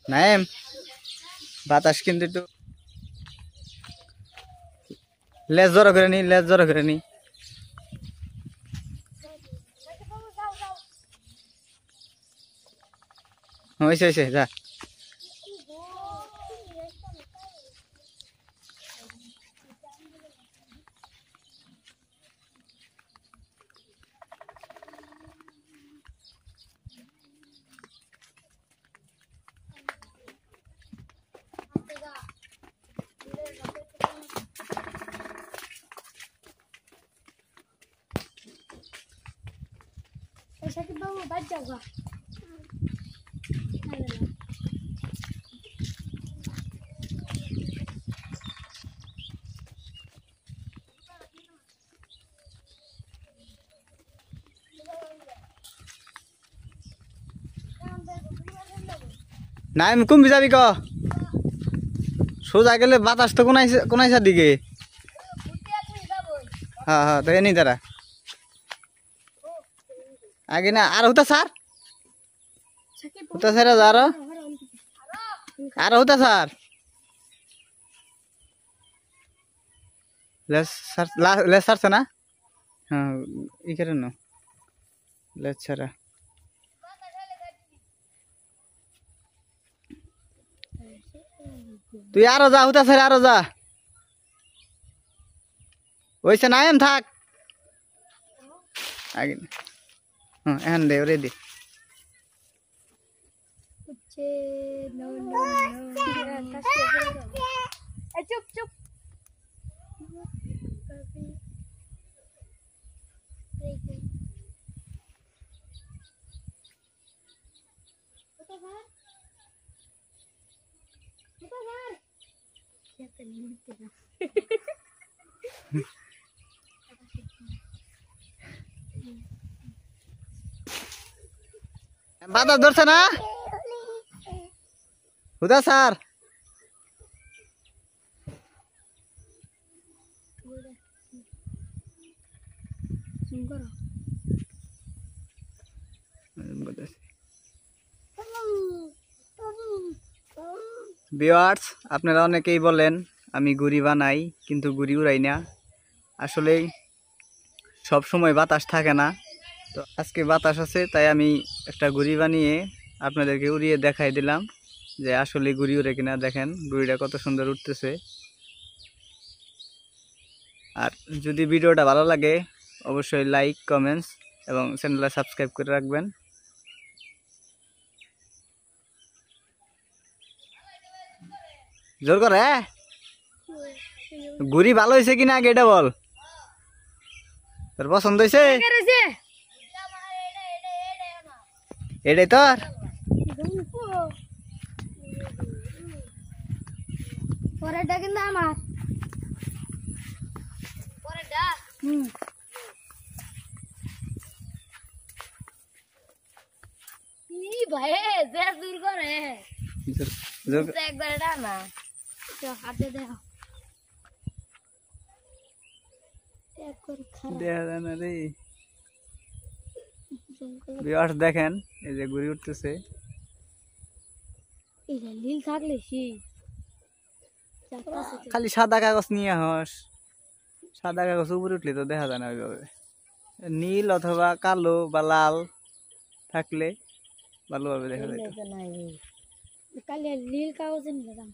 নাইম বাতাস কিন্তু একটু লেজ জড়ো করে নি হয়েছে যা সাকিব বাবু বাদ যাও গা নাইম কুম্ভি যাবি ক সোজা গেলে বাতাস তো কোনাইসার দিকে হ্যাঁ তো এনি তারা আগে না আর হতা স্যার আর হতা স্যার লেস ছাড়ছে না হ্যাঁ ই করে না লেস ছাড়া তুই আরো যা হতা স্যার আরো যা ওইসে নাইম থাক আগে হ্যাঁ এখন দে ওরে দে চুপ চুপ বাতাস ধরছে না হুদা স্যার ভিউয়ার্স আপনারা অনেকেই বলেন আমি গুড়ি বানাই কিন্তু গুড়ি উড়াই না আসলে সব সময় বাতাস থাকে না তো আজকে বাতাস আছে তাই আমি একটা গুড়ি বানিয়ে আপনাদেরকে উড়িয়ে দেখাই দিলাম যে আসলে গুড়ি উড়ে কিনা দেখেন গুড়িটা কত সুন্দর উঠতেছে আর যদি ভিডিওটা ভালো লাগে অবশ্যই লাইক কমেন্টস এবং চ্যানেলটা সাবস্ক্রাইব করে রাখবেন জোর করে গুড়ি ভালো হয়েছে কিনা আগে এটা বল তোর পছন্দ হয়েছে এটাই তোর পরেরটা কিন্তু আমার পরেরটা ভাই যে দূর করে একবার না হাতে দেখো দেখেন এই যে ঘুরে উঠতেছে খালি সাদা কাগজ নিয়ে হস সাদা কাগজ উপরে উঠলে তো দেখা যায় না ওইভাবে নীল অথবা কালো বা লাল থাকলে ভালোভাবে দেখা যায় কালি নীল কাগজ নিলাম